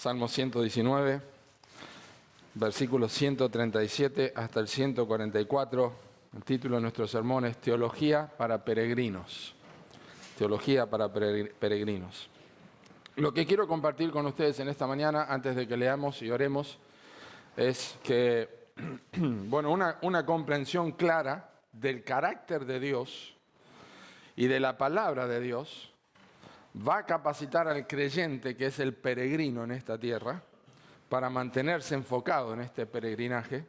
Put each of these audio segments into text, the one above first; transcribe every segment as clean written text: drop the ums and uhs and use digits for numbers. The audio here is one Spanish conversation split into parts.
Salmo 119, versículos 137 hasta el 144. El título de nuestro sermón es Teología para peregrinos. Teología para peregrinos. Lo que quiero compartir con ustedes en esta mañana, antes de que leamos y oremos, es que, una comprensión clara del carácter de Dios y de la palabra de Dios va a capacitar al creyente, que es el peregrino en esta tierra, para mantenerse enfocado en este peregrinaje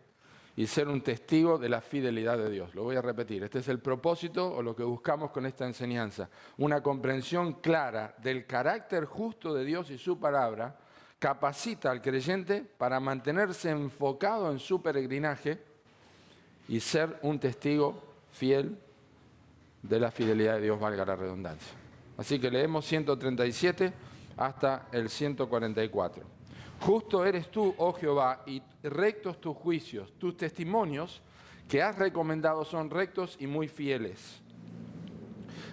y ser un testigo de la fidelidad de Dios. Lo voy a repetir, este es el propósito o lo que buscamos con esta enseñanza. Una comprensión clara del carácter justo de Dios y su palabra capacita al creyente para mantenerse enfocado en su peregrinaje y ser un testigo fiel de la fidelidad de Dios, valga la redundancia. Así que leemos 137 hasta el 144. Justo eres tú, oh Jehová, y rectos tus juicios. Tus testimonios que has recomendado son rectos y muy fieles.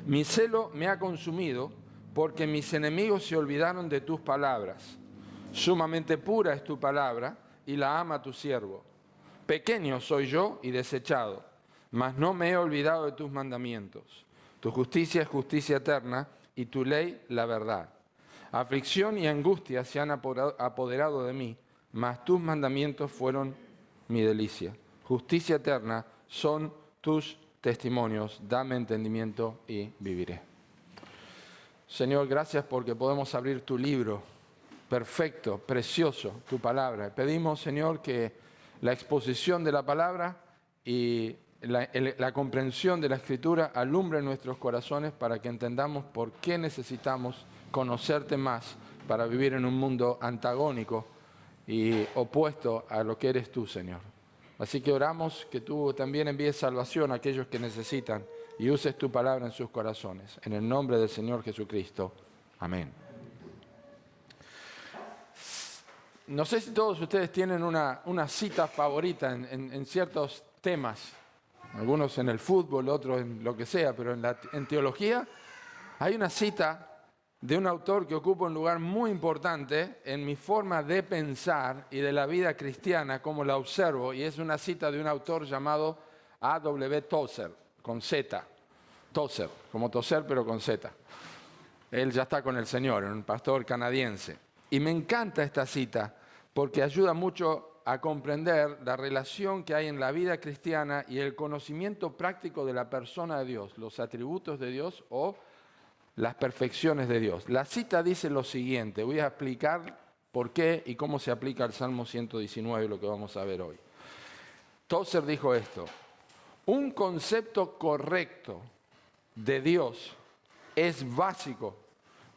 Mi celo me ha consumido, porque mis enemigos se olvidaron de tus palabras. Sumamente pura es tu palabra, y la ama tu siervo. Pequeño soy yo y desechado, mas no me he olvidado de tus mandamientos. Tu justicia es justicia eterna, y tu ley la verdad. Aflicción y angustia se han apoderado de mí, mas tus mandamientos fueron mi delicia. Justicia eterna son tus testimonios. Dame entendimiento y viviré. Señor, gracias porque podemos abrir tu libro, perfecto, precioso, tu palabra. Pedimos, Señor, que la exposición de la palabra y la comprensión de la Escritura alumbre nuestros corazones para que entendamos por qué necesitamos conocerte más para vivir en un mundo antagónico y opuesto a lo que eres tú, Señor. Así que oramos que tú también envíes salvación a aquellos que necesitan y uses tu palabra en sus corazones. En el nombre del Señor Jesucristo. Amén. No sé si todos ustedes tienen una cita favorita en ciertos temas. Algunos en el fútbol, otros en lo que sea, pero en teología hay una cita de un autor que ocupa un lugar muy importante en mi forma de pensar y de la vida cristiana, como la observo, y es una cita de un autor llamado A.W. Tozer, con Z. Tozer, como toser pero con Z. Él ya está con el Señor, un pastor canadiense. Y me encanta esta cita porque ayuda mucho a comprender la relación que hay en la vida cristiana y el conocimiento práctico de la persona de Dios, los atributos de Dios o las perfecciones de Dios. La cita dice lo siguiente, voy a explicar por qué y cómo se aplica al Salmo 119, lo que vamos a ver hoy. Tozer dijo esto: un concepto correcto de Dios es básico,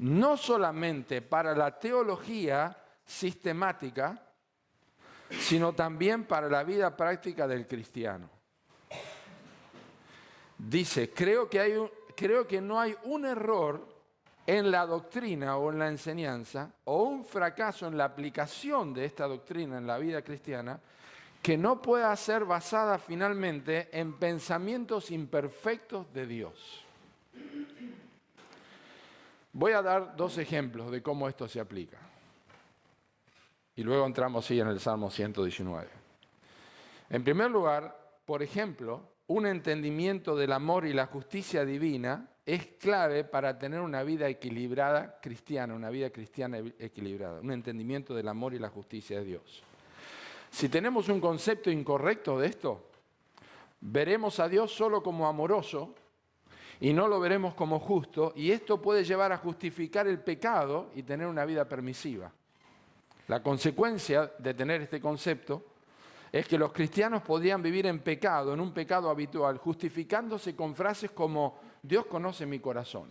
no solamente para la teología sistemática, sino también para la vida práctica del cristiano. Dice, creo que no hay un error en la doctrina o en la enseñanza, o un fracaso en la aplicación de esta doctrina en la vida cristiana, que no pueda ser basada finalmente en pensamientos imperfectos de Dios. Voy a dar dos ejemplos de cómo esto se aplica. Y luego entramos en el Salmo 119. En primer lugar, por ejemplo, un entendimiento del amor y la justicia divina es clave para tener una vida equilibrada cristiana, una vida cristiana equilibrada, un entendimiento del amor y la justicia de Dios. Si tenemos un concepto incorrecto de esto, veremos a Dios solo como amoroso y no lo veremos como justo, y esto puede llevar a justificar el pecado y tener una vida permisiva. La consecuencia de tener este concepto es que los cristianos podrían vivir en pecado, en un pecado habitual, justificándose con frases como Dios conoce mi corazón.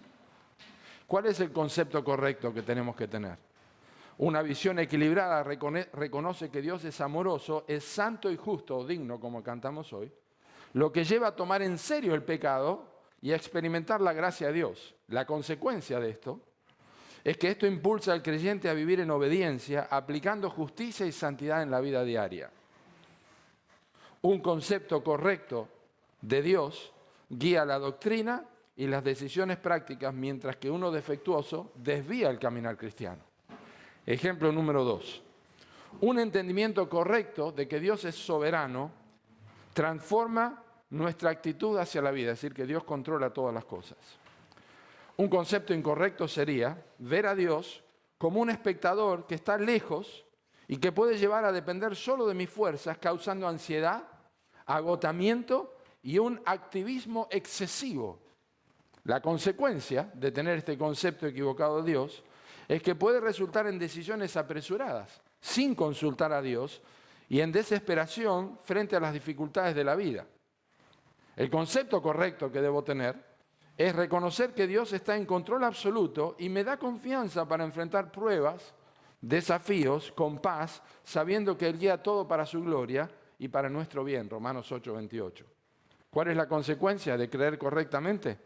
¿Cuál es el concepto correcto que tenemos que tener? Una visión equilibrada reconoce que Dios es amoroso, es santo y justo o digno, como cantamos hoy, lo que lleva a tomar en serio el pecado y a experimentar la gracia de Dios. La consecuencia de esto es que esto impulsa al creyente a vivir en obediencia, aplicando justicia y santidad en la vida diaria. Un concepto correcto de Dios guía la doctrina y las decisiones prácticas, mientras que uno defectuoso desvía el caminar cristiano. Ejemplo número 2. Un entendimiento correcto de que Dios es soberano transforma nuestra actitud hacia la vida, es decir, que Dios controla todas las cosas. Un concepto incorrecto sería ver a Dios como un espectador que está lejos y que puede llevar a depender solo de mis fuerzas, causando ansiedad, agotamiento y un activismo excesivo. La consecuencia de tener este concepto equivocado de Dios es que puede resultar en decisiones apresuradas, sin consultar a Dios y en desesperación frente a las dificultades de la vida. El concepto correcto que debo tener es reconocer que Dios está en control absoluto y me da confianza para enfrentar pruebas, desafíos con paz, sabiendo que Él guía todo para su gloria y para nuestro bien. Romanos 8:28. ¿Cuál es la consecuencia de creer correctamente?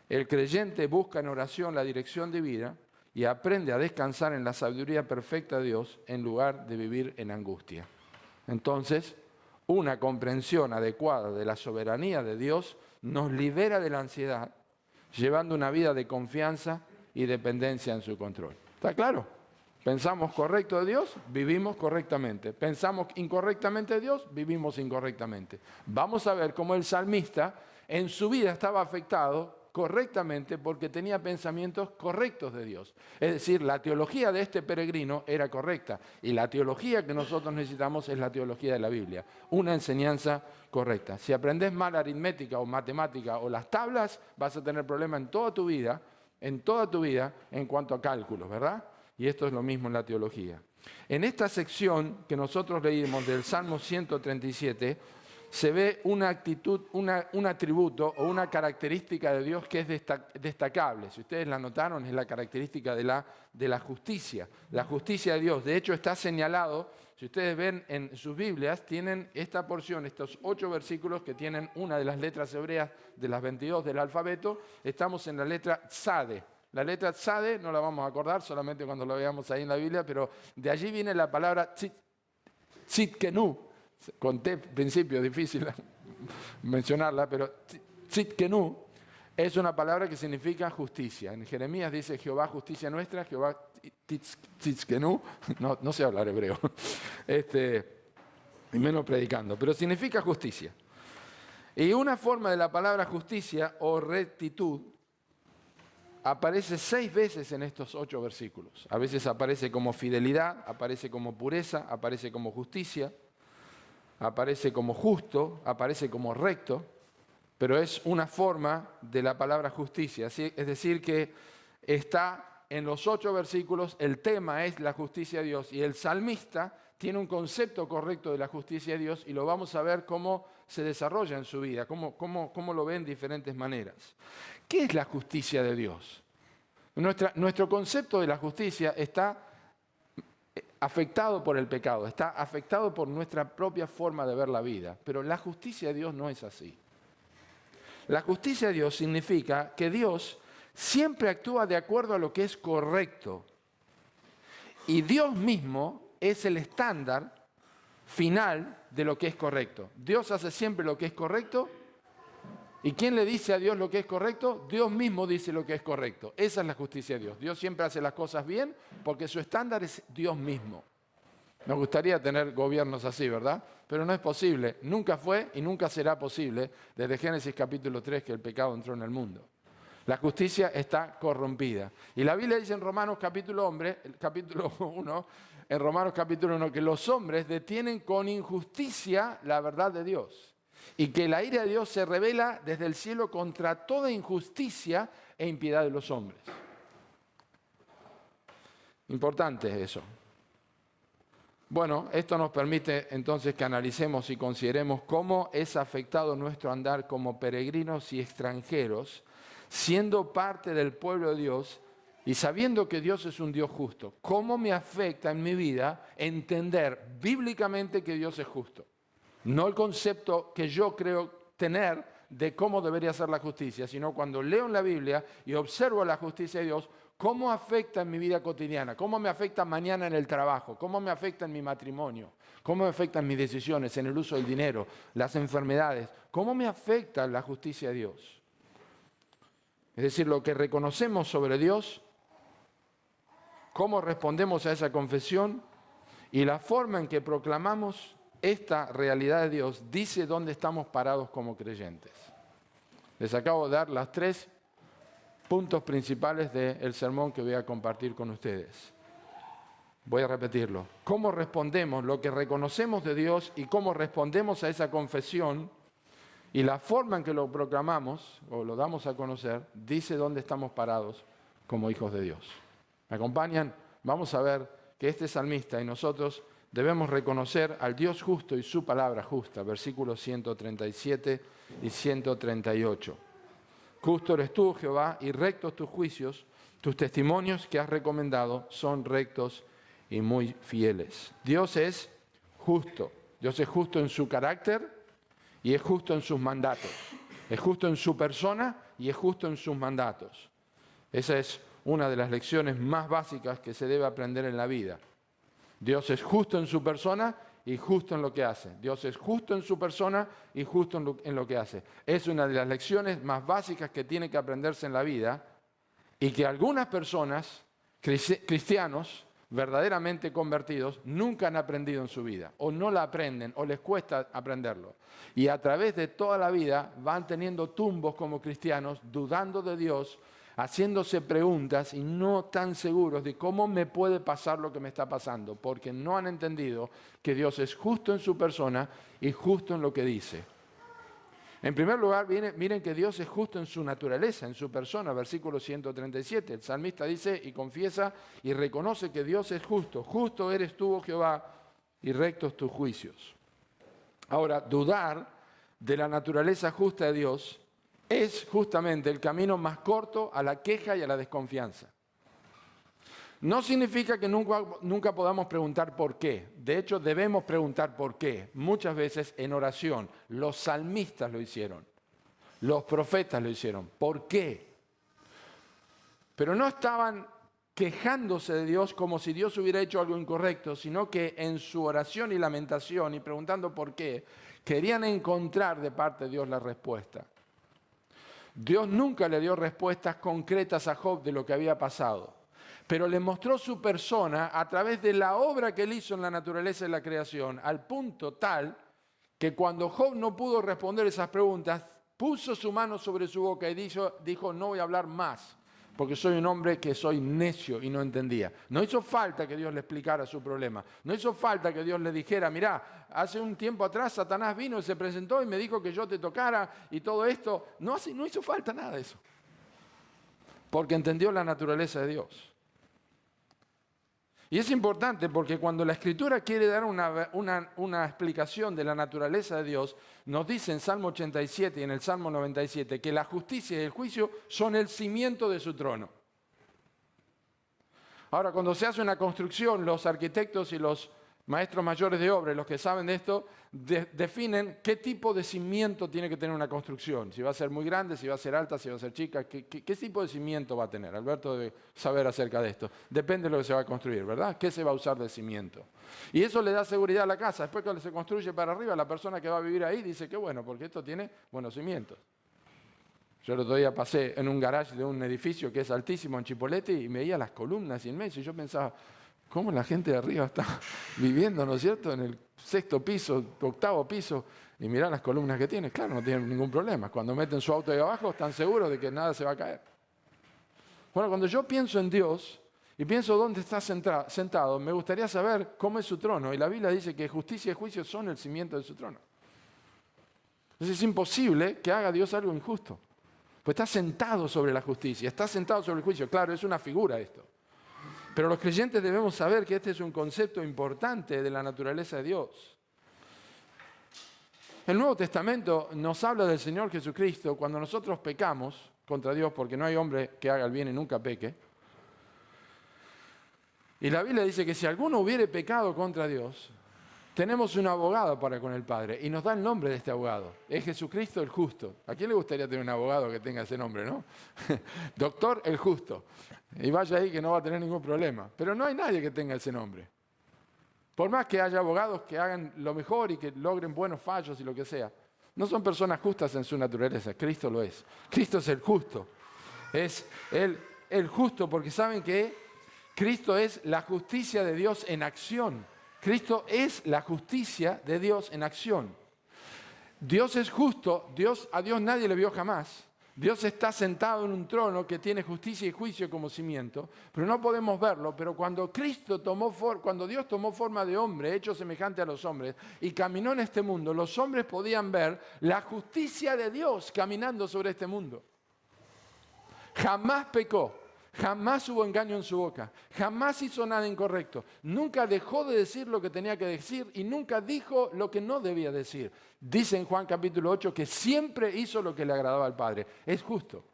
El creyente busca en oración la dirección de vida y aprende a descansar en la sabiduría perfecta de Dios en lugar de vivir en angustia. Entonces, una comprensión adecuada de la soberanía de Dios nos libera de la ansiedad, llevando una vida de confianza y dependencia en su control. ¿Está claro? Pensamos correcto de Dios, vivimos correctamente. Pensamos incorrectamente de Dios, vivimos incorrectamente. Vamos a ver cómo el salmista en su vida estaba afectado correctamente porque tenía pensamientos correctos de Dios. Es decir, la teología de este peregrino era correcta y la teología que nosotros necesitamos es la teología de la Biblia, una enseñanza correcta. Si aprendes mal aritmética o matemática o las tablas, vas a tener problemas en toda tu vida en cuanto a cálculos, ¿verdad? Y esto es lo mismo en la teología. En esta sección que nosotros leímos del Salmo 137, se ve una actitud, un atributo o una característica de Dios que es destacable. Si ustedes la notaron, es la característica de la justicia. La justicia de Dios. De hecho, está señalado, si ustedes ven en sus Biblias, tienen esta porción, estos 8 versículos que tienen una de las letras hebreas de las 22 del alfabeto. Estamos en la letra Tzade. La letra Tzade no la vamos a acordar solamente cuando la veamos ahí en la Biblia, pero de allí viene la palabra Tzidkenu. Con T, principio, difícil mencionarla, pero Tzidkenu es una palabra que significa justicia. En Jeremías dice Jehová justicia nuestra, Jehová Tzidkenu, no sé hablar hebreo, y menos predicando, pero significa justicia. Y una forma de la palabra justicia o rectitud aparece 6 veces en estos 8 versículos. A veces aparece como fidelidad, aparece como pureza, aparece como justicia, aparece como justo, aparece como recto, pero es una forma de la palabra justicia. ¿Sí? Es decir, que está en los 8 versículos, el tema es la justicia de Dios y el salmista tiene un concepto correcto de la justicia de Dios y lo vamos a ver cómo se desarrolla en su vida, cómo lo ve en diferentes maneras. ¿Qué es la justicia de Dios? Nuestro concepto de la justicia está afectado por el pecado, está afectado por nuestra propia forma de ver la vida. Pero la justicia de Dios no es así. La justicia de Dios significa que Dios siempre actúa de acuerdo a lo que es correcto. Y Dios mismo es el estándar final de lo que es correcto. Dios hace siempre lo que es correcto. ¿Y quién le dice a Dios lo que es correcto? Dios mismo dice lo que es correcto. Esa es la justicia de Dios. Dios siempre hace las cosas bien porque su estándar es Dios mismo. Nos gustaría tener gobiernos así, ¿verdad? Pero no es posible. Nunca fue y nunca será posible desde Génesis capítulo 3 que el pecado entró en el mundo. La justicia está corrompida. Y la Biblia dice en Romanos capítulo 1, en Romanos capítulo 1, que los hombres detienen con injusticia la verdad de Dios. Y que la ira de Dios se revela desde el cielo contra toda injusticia e impiedad de los hombres. Importante es eso. Bueno, esto nos permite entonces que analicemos y consideremos cómo es afectado nuestro andar como peregrinos y extranjeros, siendo parte del pueblo de Dios y sabiendo que Dios es un Dios justo. ¿Cómo me afecta en mi vida entender bíblicamente que Dios es justo? No el concepto que yo creo tener de cómo debería ser la justicia, sino cuando leo en la Biblia y observo la justicia de Dios, cómo afecta en mi vida cotidiana, cómo me afecta mañana en el trabajo, cómo me afecta en mi matrimonio, cómo me afectan mis decisiones, en el uso del dinero, las enfermedades, cómo me afecta la justicia de Dios. Es decir, lo que reconocemos sobre Dios cómo respondemos a esa confesión y la forma en que proclamamos esta realidad de Dios dice dónde estamos parados como creyentes. Les acabo de dar los 3 puntos principales del sermón que voy a compartir con ustedes. Voy a repetirlo. Cómo respondemos, lo que reconocemos de Dios y cómo respondemos a esa confesión y la forma en que lo proclamamos o lo damos a conocer dice dónde estamos parados como hijos de Dios. ¿Me acompañan? Vamos a ver que este salmista y nosotros debemos reconocer al Dios justo y su palabra justa, versículos 137 y 138. Justo eres tú, Jehová, y rectos tus juicios, tus testimonios que has recomendado son rectos y muy fieles. Dios es justo. Dios es justo en su carácter y es justo en sus mandatos. Es justo en su persona y es justo en sus mandatos. Esa es una de las lecciones más básicas que se debe aprender en la vida. Dios es justo en su persona y justo en lo que hace. Dios es justo en su persona y justo en lo que hace. Es una de las lecciones más básicas que tiene que aprenderse en la vida y que algunas personas, cristianos, verdaderamente convertidos, nunca han aprendido en su vida, o no la aprenden, o les cuesta aprenderlo. Y a través de toda la vida van teniendo tumbos como cristianos, dudando de Dios, haciéndose preguntas y no tan seguros de cómo me puede pasar lo que me está pasando, porque no han entendido que Dios es justo en su persona y justo en lo que dice. En primer lugar, miren que Dios es justo en su naturaleza, en su persona, versículo 137. El salmista dice y confiesa y reconoce que Dios es justo. Justo eres tú, oh Jehová, y rectos tus juicios. Ahora, dudar de la naturaleza justa de Dios es justamente el camino más corto a la queja y a la desconfianza. No significa que nunca podamos preguntar por qué. De hecho, debemos preguntar por qué. Muchas veces en oración. Los salmistas lo hicieron. Los profetas lo hicieron. ¿Por qué? Pero no estaban quejándose de Dios como si Dios hubiera hecho algo incorrecto, sino que en su oración y lamentación y preguntando por qué, querían encontrar de parte de Dios la respuesta. Dios nunca le dio respuestas concretas a Job de lo que había pasado, pero le mostró su persona a través de la obra que él hizo en la naturaleza de la creación, al punto tal que cuando Job no pudo responder esas preguntas, puso su mano sobre su boca y dijo, no voy a hablar más, porque soy un hombre que soy necio y no entendía. No hizo falta que Dios le explicara su problema. No hizo falta que Dios le dijera, mirá, hace un tiempo atrás Satanás vino y se presentó y me dijo que yo te tocara y todo esto. No hizo falta nada de eso. Porque entendió la naturaleza de Dios. Y es importante porque cuando la Escritura quiere dar una explicación de la naturaleza de Dios, nos dice en Salmo 87 y en el Salmo 97 que la justicia y el juicio son el cimiento de su trono. Ahora, cuando se hace una construcción, los arquitectos y los maestros mayores de obra, los que saben de esto, definen qué tipo de cimiento tiene que tener una construcción. Si va a ser muy grande, si va a ser alta, si va a ser chica, qué tipo de cimiento va a tener. Alberto debe saber acerca de esto. Depende de lo que se va a construir, ¿verdad? ¿Qué se va a usar de cimiento? Y eso le da seguridad a la casa. Después cuando se construye para arriba, la persona que va a vivir ahí dice que bueno, porque esto tiene buenos cimientos. Yo el otro día pasé en un garage de un edificio que es altísimo en Chipolete y me veía las columnas inmensas y yo pensaba, ¿cómo la gente de arriba está viviendo, ¿no es cierto?, en el 6º piso, 8º piso, y mirá las columnas que tiene. Claro, no tienen ningún problema. Cuando meten su auto ahí abajo, están seguros de que nada se va a caer. Bueno, cuando yo pienso en Dios y pienso dónde está sentado, me gustaría saber cómo es su trono. Y la Biblia dice que justicia y juicio son el cimiento de su trono. Entonces es imposible que haga Dios algo injusto. Pues está sentado sobre la justicia, está sentado sobre el juicio. Claro, es una figura esto. Pero los creyentes debemos saber que este es un concepto importante de la naturaleza de Dios. El Nuevo Testamento nos habla del Señor Jesucristo cuando nosotros pecamos contra Dios, porque no hay hombre que haga el bien y nunca peque. Y la Biblia dice que si alguno hubiere pecado contra Dios, tenemos un abogado para con el Padre, y nos da el nombre de este abogado. Es Jesucristo el Justo. ¿A quién le gustaría tener un abogado que tenga ese nombre, no? Doctor el Justo. Y vaya ahí que no va a tener ningún problema. Pero no hay nadie que tenga ese nombre. Por más que haya abogados que hagan lo mejor y que logren buenos fallos y lo que sea, no son personas justas en su naturaleza. Cristo lo es. Cristo es el justo. Es el justo porque saben que Cristo es la justicia de Dios en acción. Cristo es la justicia de Dios en acción. Dios es justo, a Dios nadie le vio jamás. Dios está sentado en un trono que tiene justicia y juicio como cimiento, pero no podemos verlo. Pero cuando Dios tomó forma de hombre, hecho semejante a los hombres, y caminó en este mundo, los hombres podían ver la justicia de Dios caminando sobre este mundo. Jamás pecó, jamás hubo engaño en su boca, jamás hizo nada incorrecto, nunca dejó de decir lo que tenía que decir y nunca dijo lo que no debía decir. Dice en Juan capítulo 8 que siempre hizo lo que le agradaba al Padre. Es justo.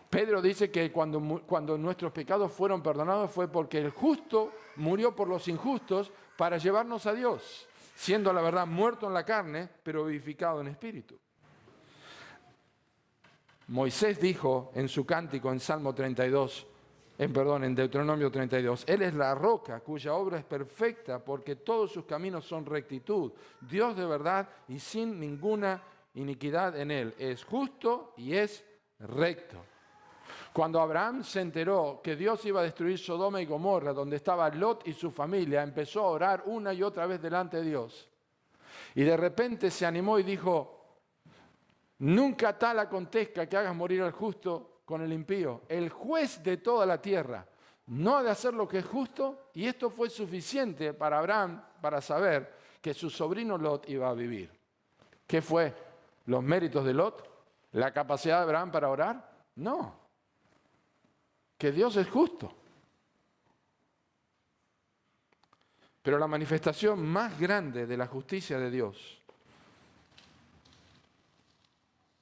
Pedro dice que cuando nuestros pecados fueron perdonados fue porque el justo murió por los injustos para llevarnos a Dios, siendo la verdad muerto en la carne, pero vivificado en espíritu. Moisés dijo en su cántico en en Deuteronomio 32, Él es la roca cuya obra es perfecta porque todos sus caminos son rectitud. Dios de verdad y sin ninguna iniquidad en Él. Es justo y es recto. Cuando Abraham se enteró que Dios iba a destruir Sodoma y Gomorra, donde estaba Lot y su familia, empezó a orar una y otra vez delante de Dios. Y de repente se animó y dijo, nunca tal acontezca que hagas morir al justo con el impío. El juez de toda la tierra no ha de hacer lo que es justo, y esto fue suficiente para Abraham para saber que su sobrino Lot iba a vivir. ¿Qué fue? ¿Los méritos de Lot? ¿La capacidad de Abraham para orar? No. Que Dios es justo. Pero la manifestación más grande de la justicia de Dios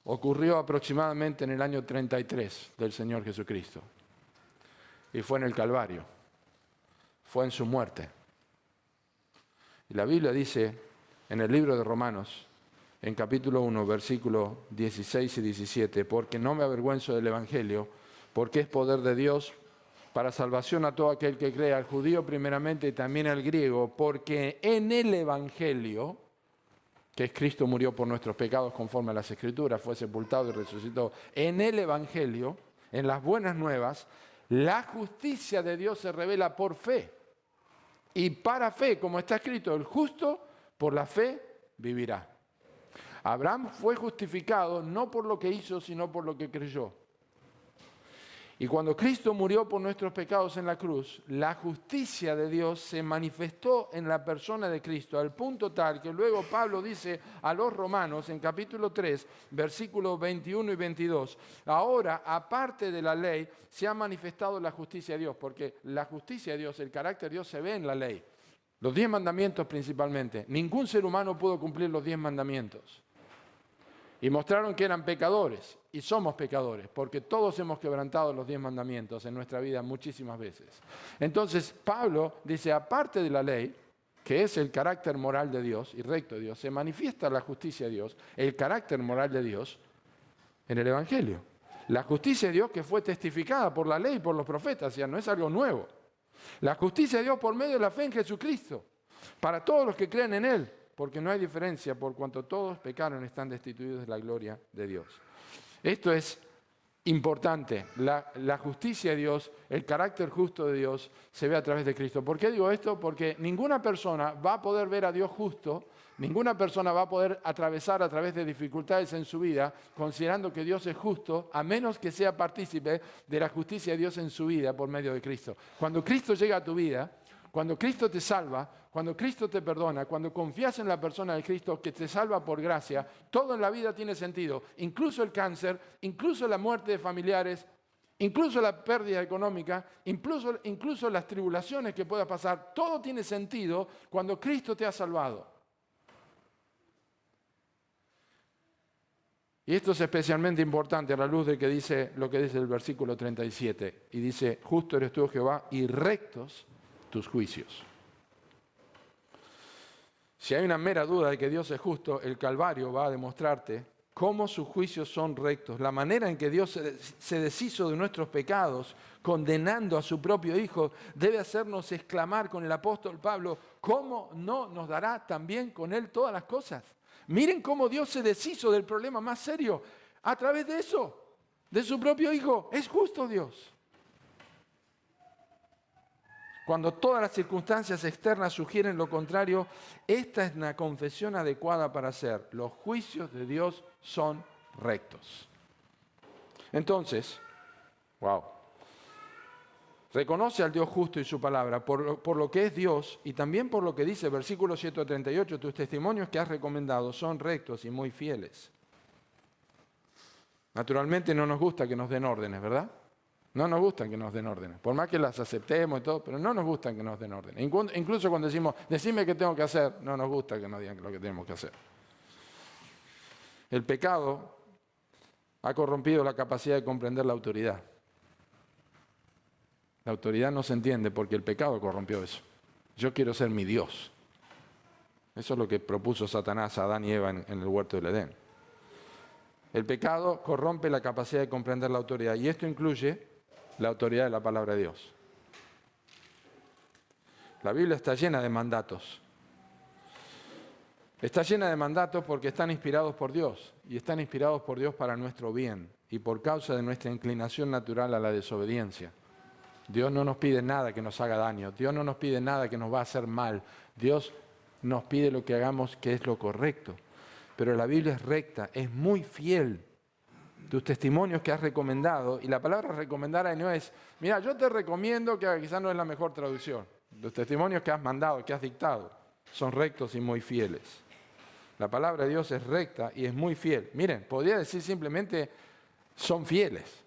ocurrió aproximadamente en el año 33 del Señor Jesucristo. Y fue en el Calvario. Fue en su muerte. Y la Biblia dice en el libro de Romanos, en capítulo 1, versículos 16 y 17, porque no me avergüenzo del Evangelio, porque es poder de Dios para salvación a todo aquel que cree, al judío primeramente y también al griego, porque en el Evangelio, que es Cristo murió por nuestros pecados conforme a las Escrituras, fue sepultado y resucitó. En el Evangelio, en las buenas nuevas, la justicia de Dios se revela por fe. Y para fe, como está escrito, el justo por la fe vivirá. Abraham fue justificado no por lo que hizo, sino por lo que creyó. Y cuando Cristo murió por nuestros pecados en la cruz, la justicia de Dios se manifestó en la persona de Cristo, al punto tal que luego Pablo dice a los romanos en capítulo 3, versículos 21 y 22, ahora, aparte de la ley, se ha manifestado la justicia de Dios, porque la justicia de Dios, el carácter de Dios se ve en la ley. Los 10 mandamientos principalmente. Ningún ser humano pudo cumplir los 10 mandamientos. Y mostraron que eran pecadores, y somos pecadores, porque todos hemos quebrantado los 10 mandamientos en nuestra vida muchísimas veces. Entonces, Pablo dice, aparte de la ley, que es el carácter moral de Dios y recto de Dios, se manifiesta la justicia de Dios, el carácter moral de Dios, en el Evangelio. La justicia de Dios que fue testificada por la ley y por los profetas, no es algo nuevo. La justicia de Dios por medio de la fe en Jesucristo, para todos los que creen en Él, porque no hay diferencia, por cuanto todos pecaron están destituidos de la gloria de Dios. Esto es importante. La justicia de Dios, el carácter justo de Dios, se ve a través de Cristo. ¿Por qué digo esto? Porque ninguna persona va a poder ver a Dios justo, ninguna persona va a poder atravesar a través de dificultades en su vida, considerando que Dios es justo, a menos que sea partícipe de la justicia de Dios en su vida por medio de Cristo. Cuando Cristo llega a tu vida, cuando Cristo te salva, cuando Cristo te perdona, cuando confías en la persona de Cristo que te salva por gracia, todo en la vida tiene sentido, incluso el cáncer, incluso la muerte de familiares, incluso la pérdida económica, incluso las tribulaciones que pueda pasar, todo tiene sentido cuando Cristo te ha salvado. Y esto es especialmente importante a la luz de lo que dice el versículo 37, y dice, justo eres tú, Jehová, y rectos tus juicios. Si hay una mera duda de que Dios es justo, el Calvario va a demostrarte cómo sus juicios son rectos. La manera en que Dios se deshizo de nuestros pecados, condenando a su propio Hijo, debe hacernos exclamar con el apóstol Pablo, ¿cómo no nos dará también con Él todas las cosas? Miren cómo Dios se deshizo del problema más serio a través de eso, de su propio Hijo. Es justo Dios. Cuando todas las circunstancias externas sugieren lo contrario, esta es una confesión adecuada para hacer. Los juicios de Dios son rectos. Entonces, wow. Reconoce al Dios justo y su palabra por lo que es Dios y también por lo que dice versículo 138, tus testimonios que has recomendado son rectos y muy fieles. Naturalmente no nos gusta que nos den órdenes, ¿verdad? No nos gustan que nos den órdenes, por más que las aceptemos y todo, pero no nos gustan que nos den órdenes. Incluso cuando decimos, decime qué tengo que hacer, no nos gusta que nos digan lo que tenemos que hacer. El pecado ha corrompido la capacidad de comprender la autoridad. La autoridad no se entiende porque el pecado corrompió eso. Yo quiero ser mi Dios. Eso es lo que propuso Satanás a Adán y Eva en el huerto del Edén. El pecado corrompe la capacidad de comprender la autoridad y esto incluye la autoridad de la palabra de Dios. La Biblia está llena de mandatos. Está llena de mandatos porque están inspirados por Dios y están inspirados por Dios para nuestro bien y por causa de nuestra inclinación natural a la desobediencia. Dios no nos pide nada que nos haga daño, Dios no nos pide nada que nos va a hacer mal, Dios nos pide lo que hagamos que es lo correcto. Pero la Biblia es recta, es muy fiel. Tus testimonios que has recomendado, y la palabra recomendar ahí no es, mira, yo te recomiendo que quizás no es la mejor traducción. Los testimonios que has mandado, que has dictado, son rectos y muy fieles. La palabra de Dios es recta y es muy fiel. Miren, podría decir simplemente son fieles,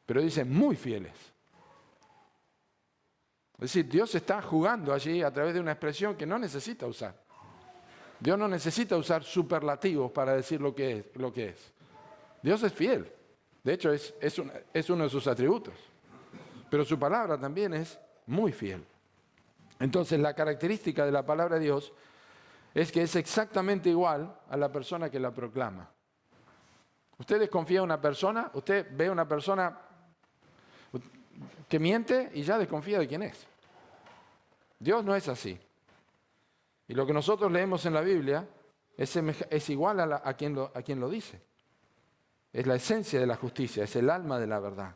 pero dice muy fieles. Es decir, Dios está jugando allí a través de una expresión que no necesita usar. Dios no necesita usar superlativos para decir lo que es. Dios es fiel. De hecho, es uno de sus atributos. Pero su palabra también es muy fiel. Entonces, la característica de la palabra de Dios es que es exactamente igual a la persona que la proclama. Usted desconfía de una persona, usted ve a una persona que miente y ya desconfía de quién es. Dios no es así. Y lo que nosotros leemos en la Biblia es igual a quien lo dice. Es la esencia de la justicia, es el alma de la verdad.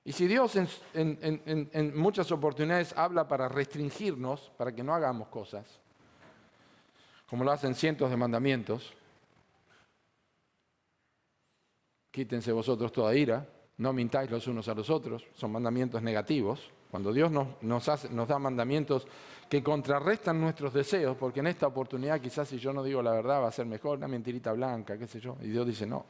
Y si Dios en muchas oportunidades habla para restringirnos, para que no hagamos cosas, como lo hacen cientos de mandamientos, quítense vosotros toda ira, no mintáis los unos a los otros, son mandamientos negativos. Cuando Dios nos da mandamientos que contrarrestan nuestros deseos, porque en esta oportunidad quizás si yo no digo la verdad va a ser mejor, una mentirita blanca, qué sé yo, y Dios dice no.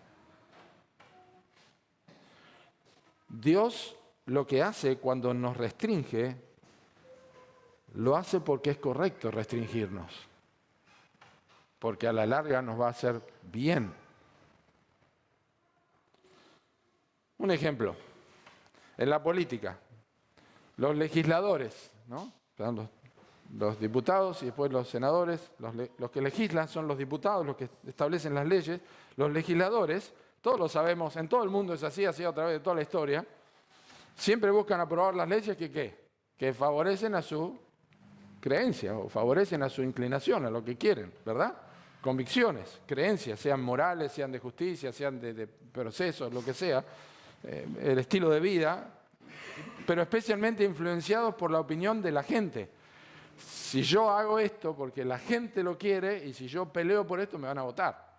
Dios lo que hace cuando nos restringe, lo hace porque es correcto restringirnos, porque a la larga nos va a hacer bien. Un ejemplo, en la política, los legisladores, ¿no? Los diputados y después los senadores, los que legislan son los diputados, los que establecen las leyes. Los legisladores, todos lo sabemos, en todo el mundo es así, así a través de toda la historia, siempre buscan aprobar las leyes que favorecen a su creencia o favorecen a su inclinación, a lo que quieren, ¿verdad? Convicciones, creencias, sean morales, sean de justicia, sean de procesos, lo que sea, el estilo de vida, pero especialmente influenciados por la opinión de la gente. Si yo hago esto porque la gente lo quiere y si yo peleo por esto me van a votar,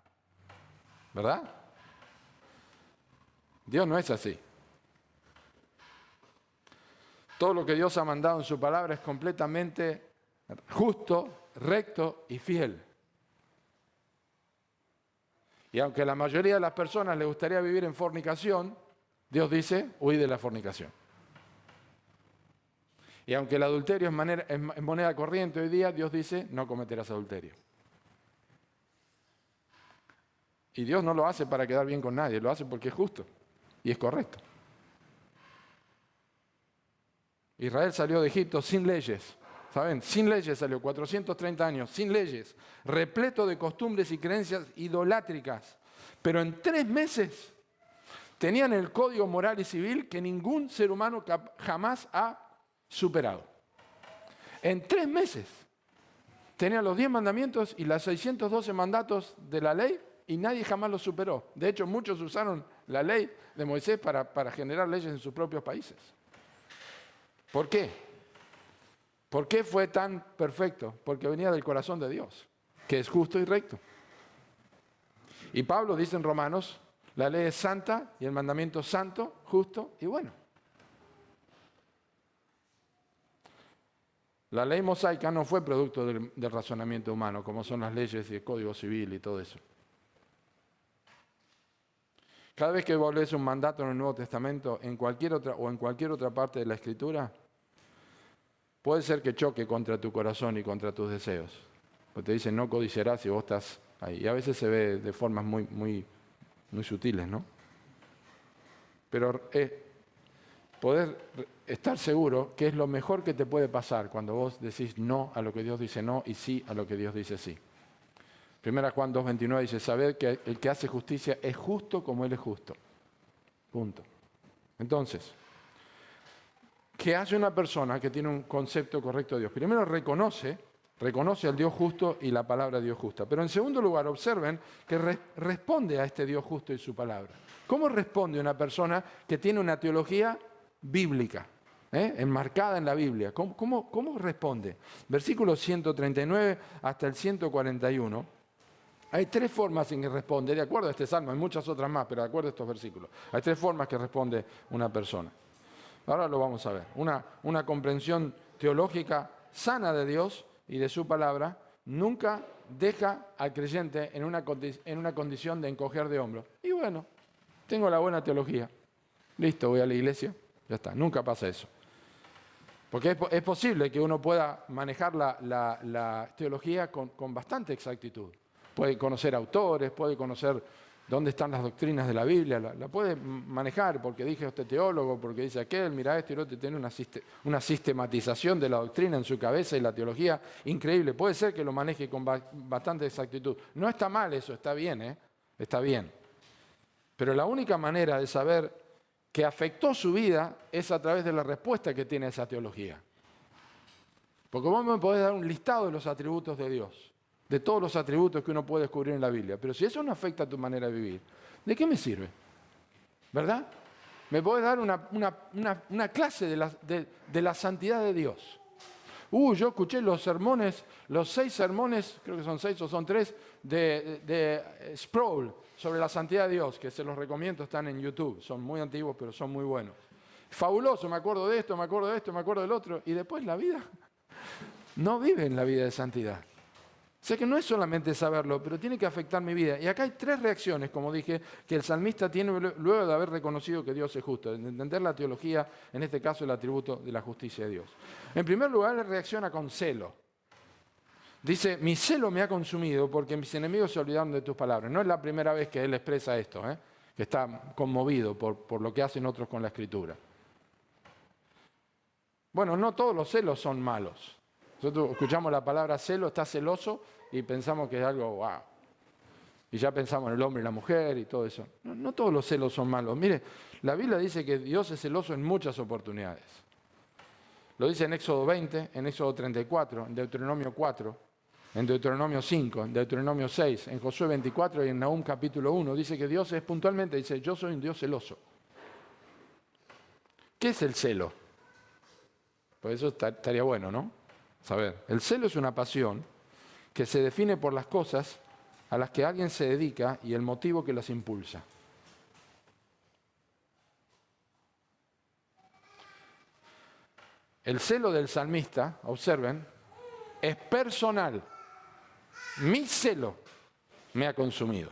¿verdad? Dios no es así. Todo lo que Dios ha mandado en su palabra es completamente justo, recto y fiel. Y aunque a la mayoría de las personas les gustaría vivir en fornicación, Dios dice, huid de la fornicación. Y aunque el adulterio es moneda corriente hoy día, Dios dice, no cometerás adulterio. Y Dios no lo hace para quedar bien con nadie, lo hace porque es justo y es correcto. Israel salió de Egipto sin leyes, ¿saben? Sin leyes salió, 430 años, sin leyes, repleto de costumbres y creencias idolátricas. Pero en 3 meses tenían el código moral y civil que ningún ser humano jamás ha superado. En 3 meses tenían los 10 mandamientos y los 612 mandatos de la ley y nadie jamás los superó. De hecho, muchos usaron la ley de Moisés para generar leyes en sus propios países. ¿Por qué? ¿Por qué fue tan perfecto? Porque venía del corazón de Dios, que es justo y recto. Y Pablo dice en Romanos, la ley es santa y el mandamiento santo, justo y bueno. La ley mosaica no fue producto del razonamiento humano, como son las leyes y el Código Civil y todo eso. Cada vez que vos lees un mandato en el Nuevo Testamento, en cualquier otra parte de la Escritura, puede ser que choque contra tu corazón y contra tus deseos. Porque te dicen no codiciarás y vos estás ahí. Y a veces se ve de formas muy sutiles, ¿no? Pero poder estar seguro que es lo mejor que te puede pasar cuando vos decís no a lo que Dios dice no y sí a lo que Dios dice sí. 1 Juan 2:29 dice, sabed que el que hace justicia es justo como Él es justo. Punto. Entonces, ¿qué hace una persona que tiene un concepto correcto de Dios? Primero reconoce al Dios justo y la palabra Dios justa. Pero en segundo lugar, observen que responde a este Dios justo y su palabra. ¿Cómo responde una persona que tiene una teología bíblica, enmarcada en la Biblia? ¿Cómo responde? Versículos 139 hasta el 141. Hay tres formas en que responde, de acuerdo a este salmo, hay muchas otras más, pero de acuerdo a estos versículos. Hay tres formas que responde una persona. Ahora lo vamos a ver. Una comprensión teológica sana de Dios y de su palabra nunca deja al creyente en una condición de encoger de hombros. Y bueno, tengo la buena teología. Listo, voy a la iglesia. Ya está, nunca pasa eso. Porque es posible que uno pueda manejar la teología con bastante exactitud. Puede conocer autores, puede conocer dónde están las doctrinas de la Biblia, la puede manejar porque dije este teólogo, porque dice aquel, mira esto y lo otro, tiene una sistematización de la doctrina en su cabeza y la teología increíble. Puede ser que lo maneje con bastante exactitud. No está mal eso, está bien, está bien. Pero la única manera de saber que afectó su vida es a través de la respuesta que tiene esa teología. Porque vos me podés dar un listado de los atributos de Dios, de todos los atributos que uno puede descubrir en la Biblia. Pero si eso no afecta a tu manera de vivir, ¿de qué me sirve? ¿Verdad? Me podés dar una clase de la santidad de Dios. Yo escuché los 6 sermones, creo que son 6 o son 3, de Sproul sobre la santidad de Dios, que se los recomiendo, están en YouTube. Son muy antiguos, pero son muy buenos. Fabuloso, me acuerdo de esto, me acuerdo de esto, me acuerdo del otro. Y después la vida, no vive en la vida de santidad. Sé que no es solamente saberlo, pero tiene que afectar mi vida. Y acá hay 3 reacciones, como dije, que el salmista tiene luego de haber reconocido que Dios es justo, de entender la teología, en este caso el atributo de la justicia de Dios. En primer lugar, él reacciona con celo. Dice, mi celo me ha consumido porque mis enemigos se olvidaron de tus palabras. No es la primera vez que él expresa esto, que está conmovido por lo que hacen otros con la Escritura. Bueno, no todos los celos son malos. Nosotros escuchamos la palabra celo, está celoso, y pensamos que es algo wow. Y ya pensamos en el hombre y la mujer y todo eso. No todos los celos son malos. Mire, la Biblia dice que Dios es celoso en muchas oportunidades. Lo dice en Éxodo 20, en Éxodo 34, en Deuteronomio 4, en Deuteronomio 5, en Deuteronomio 6, en Josué 24 y en Nahum capítulo 1. Dice que Dios es puntualmente, dice, yo soy un Dios celoso. ¿Qué es el celo? Pues eso estaría bueno, ¿no? Saber. El celo es una pasión que se define por las cosas a las que alguien se dedica y el motivo que las impulsa. El celo del salmista, observen, es personal. Mi celo me ha consumido.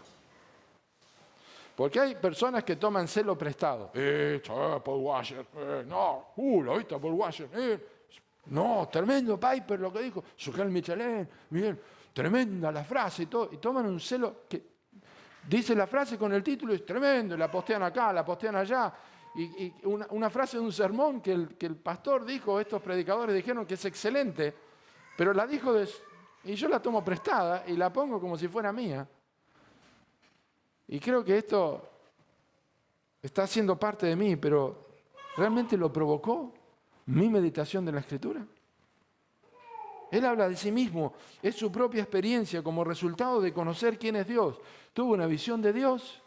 Porque hay personas que toman celo prestado. Paul Washer, no, ¿lo viste Paul Washer? No, tremendo Piper lo que dijo, Sujel Michelin, bien, tremenda la frase y todo, y toman un celo que dice la frase con el título y es tremendo, y la postean acá, la postean allá, y una frase de un sermón que el pastor dijo, estos predicadores dijeron que es excelente, pero la dijo y yo la tomo prestada y la pongo como si fuera mía. Y creo que esto está siendo parte de mí, pero ¿realmente lo provocó mi meditación de la Escritura? Él habla de sí mismo, es su propia experiencia como resultado de conocer quién es Dios. Tuvo una visión de Dios,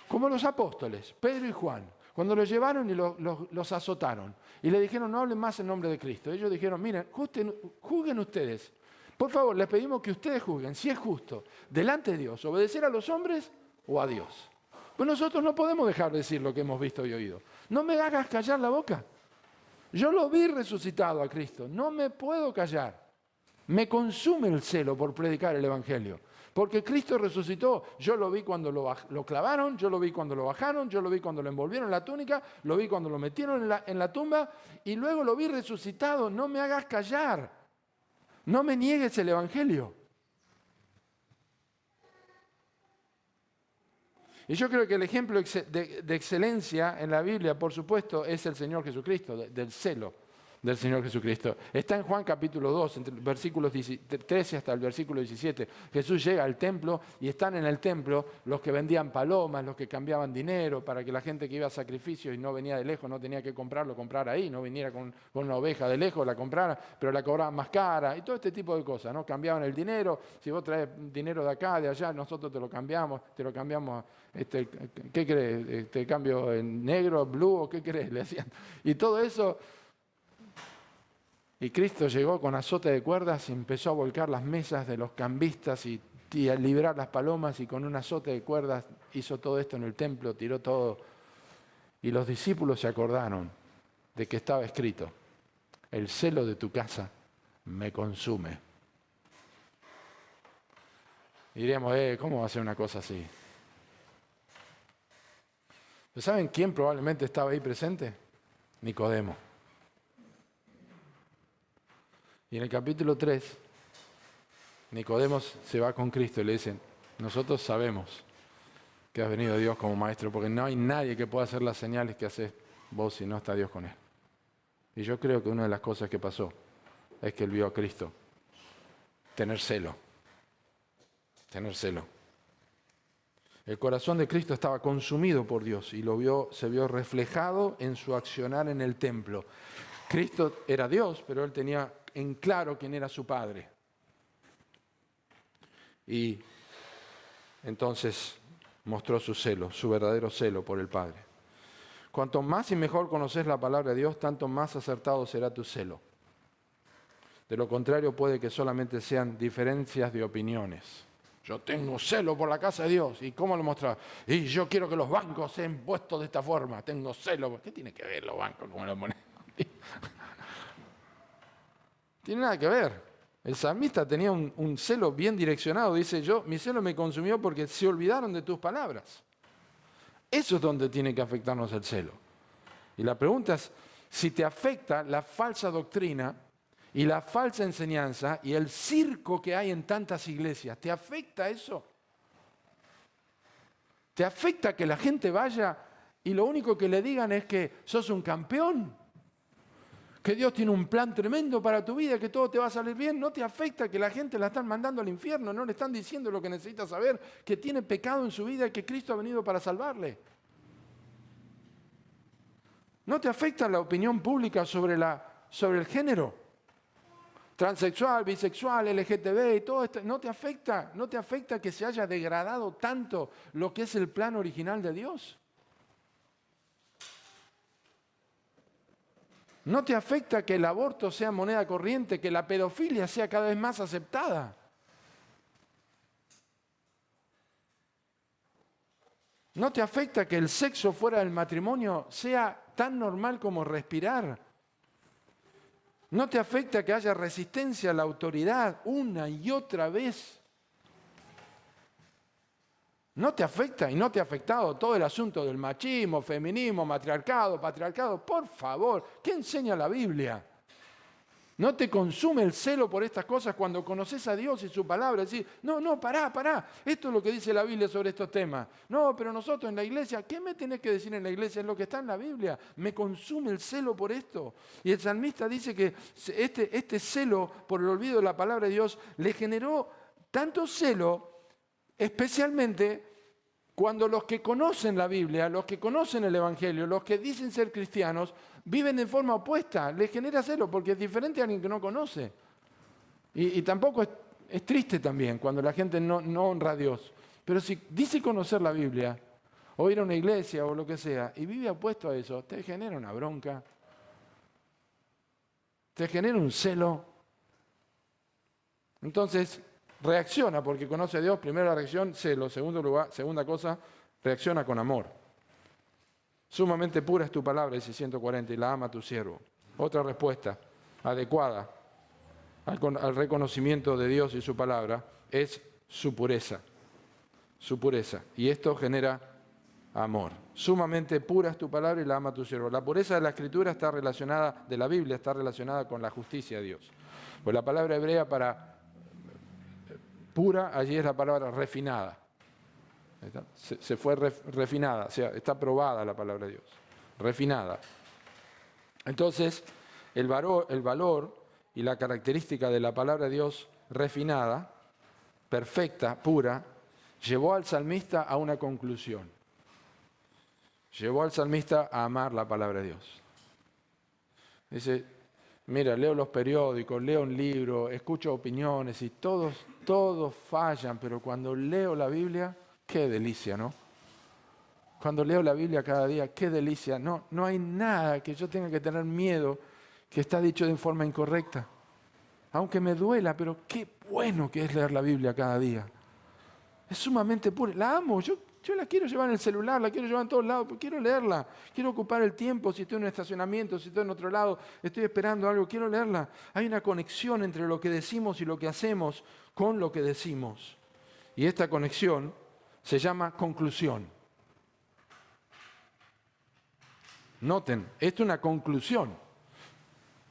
como los apóstoles, Pedro y Juan. Cuando los llevaron y los azotaron y le dijeron, no hablen más en nombre de Cristo. Ellos dijeron, miren, juzguen ustedes. Por favor, les pedimos que ustedes juzguen si es justo delante de Dios obedecer a los hombres o a Dios. Pues nosotros no podemos dejar de decir lo que hemos visto y oído. No me hagas callar la boca. Yo lo vi resucitado a Cristo. No me puedo callar. Me consume el celo por predicar el Evangelio. Porque Cristo resucitó. Yo lo vi cuando lo clavaron, yo lo vi cuando lo bajaron, yo lo vi cuando lo envolvieron en la túnica, lo vi cuando lo metieron en la tumba y luego lo vi resucitado. No me hagas callar. No me niegues el Evangelio. Y yo creo que el ejemplo de excelencia en la Biblia, por supuesto, es el Señor Jesucristo, del celo del Señor Jesucristo. Está en Juan capítulo 2, entre versículos 13 hasta el versículo 17. Jesús llega al templo y están en el templo los que vendían palomas, los que cambiaban dinero para que la gente que iba a sacrificios y no venía de lejos, no tenía que comprarlo, comprar ahí, no viniera con una oveja de lejos, la comprara, pero la cobraban más cara y todo este tipo de cosas, ¿no? Cambiaban el dinero, si vos traes dinero de acá, de allá, nosotros te lo cambiamos, ¿qué crees? ¿Te cambio en negro, blue o qué crees? Le decían. Y todo eso. Y Cristo llegó con azote de cuerdas y empezó a volcar las mesas de los cambistas y a liberar las palomas y con un azote de cuerdas hizo todo esto en el templo, tiró todo. Y los discípulos se acordaron de que estaba escrito, el celo de tu casa me consume. Y diríamos, ¿cómo va a ser una cosa así? ¿Pero saben quién probablemente estaba ahí presente? Nicodemo. Y en el capítulo 3, Nicodemo se va con Cristo y le dicen, nosotros sabemos que has venido Dios como maestro, porque no hay nadie que pueda hacer las señales que haces vos si no está Dios con él. Y yo creo que una de las cosas que pasó es que él vio a Cristo tener celo. Tener celo. El corazón de Cristo estaba consumido por Dios y se vio reflejado en su accionar en el templo. Cristo era Dios, pero él tenía en claro quién era su Padre. Y entonces mostró su celo, su verdadero celo por el Padre. Cuanto más y mejor conoces la palabra de Dios, tanto más acertado será tu celo. De lo contrario, puede que solamente sean diferencias de opiniones. Yo tengo celo por la casa de Dios. ¿Y cómo lo mostraba? Y yo quiero que los bancos sean puestos de esta forma. Tengo celo. ¿Qué tiene que ver los bancos con la moneda? Tiene nada que ver. El salmista tenía un celo bien direccionado. Dice, mi celo me consumió porque se olvidaron de tus palabras. Eso es donde tiene que afectarnos el celo. Y la pregunta es, si te afecta la falsa doctrina y la falsa enseñanza y el circo que hay en tantas iglesias, ¿te afecta eso? ¿Te afecta que la gente vaya y lo único que le digan es que sos un campeón? Que Dios tiene un plan tremendo para tu vida, que todo te va a salir bien. ¿No te afecta que la gente la están mandando al infierno? ¿No le están diciendo lo que necesita saber? Que tiene pecado en su vida y que Cristo ha venido para salvarle. ¿No te afecta la opinión pública sobre el género? Transexual, bisexual, LGTB y todo esto. ¿No te afecta que se haya degradado tanto lo que es el plan original de Dios? ¿No te afecta que el aborto sea moneda corriente, que la pedofilia sea cada vez más aceptada? ¿No te afecta que el sexo fuera del matrimonio sea tan normal como respirar? ¿No te afecta que haya resistencia a la autoridad una y otra vez? ¿No te afecta y no te ha afectado todo el asunto del machismo, feminismo, matriarcado, patriarcado? Por favor, ¿qué enseña la Biblia? ¿No te consume el celo por estas cosas cuando conoces a Dios y su palabra? Decir, no, pará. Esto es lo que dice la Biblia sobre estos temas. No, pero nosotros en la iglesia, ¿qué me tenés que decir en la iglesia? Es lo que está en la Biblia. Me consume el celo por esto. Y el salmista dice que este celo por el olvido de la palabra de Dios le generó tanto celo, especialmente cuando los que conocen la Biblia, los que conocen el Evangelio, los que dicen ser cristianos, viven de forma opuesta. Les genera celo porque es diferente a alguien que no conoce. Y tampoco es triste también cuando la gente no honra a Dios. Pero si dice conocer la Biblia, o ir a una iglesia o lo que sea, y vive opuesto a eso, te genera una bronca, te genera un celo. Entonces, reacciona porque conoce a Dios. Primera reacción, celo. Segunda cosa, reacciona con amor. Sumamente pura es tu palabra, dice 140, y la ama tu siervo. Otra respuesta adecuada al reconocimiento de Dios y su palabra es su pureza. Su pureza. Y esto genera amor. Sumamente pura es tu palabra y la ama tu siervo. La pureza de la Escritura está relacionada, de la Biblia, está relacionada con la justicia de Dios. Pues la palabra hebrea para pura, allí es la palabra refinada. Se fue refinada, o sea, está probada la palabra de Dios. Refinada. Entonces, el valor y la característica de la palabra de Dios refinada, perfecta, pura, llevó al salmista a una conclusión. Llevó al salmista a amar la palabra de Dios. Dice, mira, leo los periódicos, leo un libro, escucho opiniones y todos fallan, pero cuando leo la Biblia, qué delicia, ¿no? Cuando leo la Biblia cada día, qué delicia. No hay nada que yo tenga que tener miedo que está dicho de forma incorrecta. Aunque me duela, pero qué bueno que es leer la Biblia cada día. Es sumamente pura. La amo. Yo la quiero llevar en el celular, la quiero llevar en todos lados, pero quiero leerla. Quiero ocupar el tiempo, si estoy en un estacionamiento, si estoy en otro lado, estoy esperando algo, quiero leerla. Hay una conexión entre lo que decimos y lo que hacemos con lo que decimos. Y esta conexión se llama conclusión. Noten, esto es una conclusión.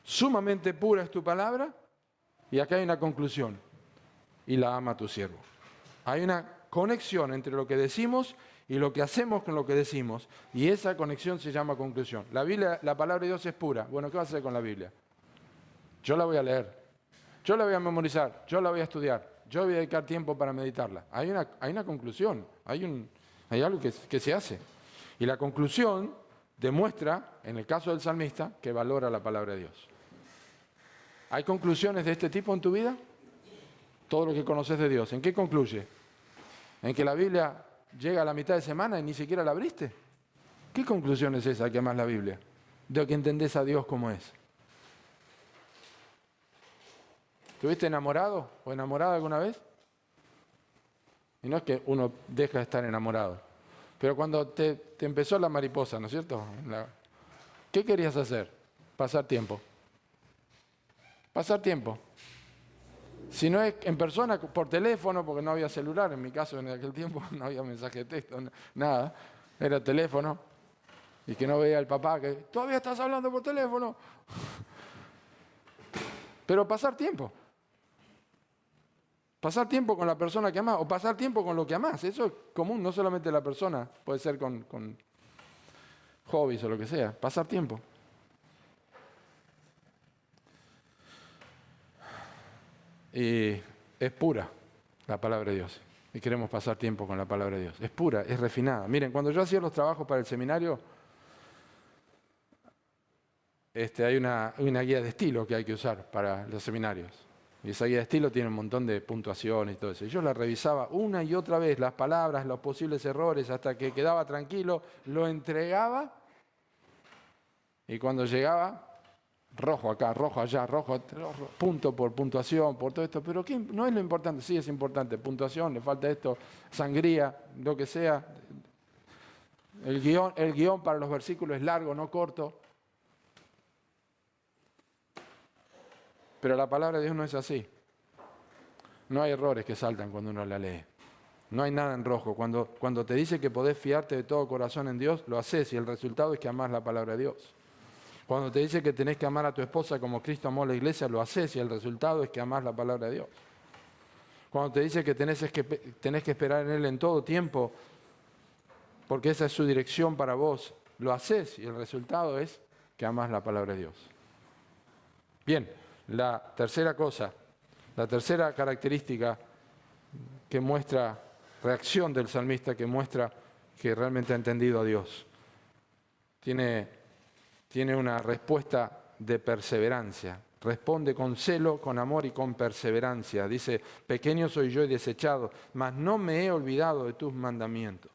Sumamente pura es tu palabra y acá hay una conclusión. Y la ama tu siervo. Hay una conexión entre lo que decimos y lo que hacemos con lo que decimos. Y esa conexión se llama conclusión. La Biblia, la palabra de Dios es pura. Bueno, ¿qué vas a hacer con la Biblia? Yo la voy a leer. Yo la voy a memorizar. Yo la voy a estudiar. Yo voy a dedicar tiempo para meditarla. Hay una conclusión. Hay algo que se hace. Y la conclusión demuestra, en el caso del salmista, que valora la palabra de Dios. ¿Hay conclusiones de este tipo en tu vida? Todo lo que conoces de Dios. ¿En qué concluye? ¿En que la Biblia llega a la mitad de semana y ni siquiera la abriste? ¿Qué conclusión es esa que amas la Biblia? De que entendés a Dios como es. ¿Estuviste enamorado o enamorada alguna vez? Y no es que uno deja de estar enamorado. Pero cuando te empezó la mariposa, ¿no es cierto? ¿Qué querías hacer? Pasar tiempo. Pasar tiempo. Si no es en persona, por teléfono, porque no había celular, en mi caso en aquel tiempo no había mensaje de texto, nada, era teléfono, y que no veía al papá que todavía estás hablando por teléfono. Pero pasar tiempo con la persona que amás, o pasar tiempo con lo que amás, eso es común, no solamente la persona, puede ser con hobbies o lo que sea, pasar tiempo. Y es pura la palabra de Dios. Y queremos pasar tiempo con la palabra de Dios. Es pura, es refinada. Miren, cuando yo hacía los trabajos para el seminario, hay una guía de estilo que hay que usar para los seminarios. Y esa guía de estilo tiene un montón de puntuaciones y todo eso. Y yo la revisaba una y otra vez, las palabras, los posibles errores, hasta que quedaba tranquilo, lo entregaba. Y cuando llegaba, rojo acá, rojo allá, rojo, punto por puntuación, por todo esto. Pero ¿qué? No es lo importante, sí es importante. Puntuación, le falta esto, sangría, lo que sea. El guión para los versículos es largo, no corto. Pero la palabra de Dios no es así. No hay errores que saltan cuando uno la lee. No hay nada en rojo. Cuando te dice que podés fiarte de todo corazón en Dios, lo haces y el resultado es que amás la palabra de Dios. Cuando te dice que tenés que amar a tu esposa como Cristo amó a la iglesia, lo haces y el resultado es que amás la palabra de Dios. Cuando te dice que tenés que esperar en Él en todo tiempo, porque esa es su dirección para vos, lo haces y el resultado es que amás la palabra de Dios. Bien, la tercera cosa, la tercera característica que muestra reacción del salmista, que muestra que realmente ha entendido a Dios, tiene una respuesta de perseverancia. Responde con celo, con amor y con perseverancia. Dice, pequeño soy yo y desechado, mas no me he olvidado de tus mandamientos.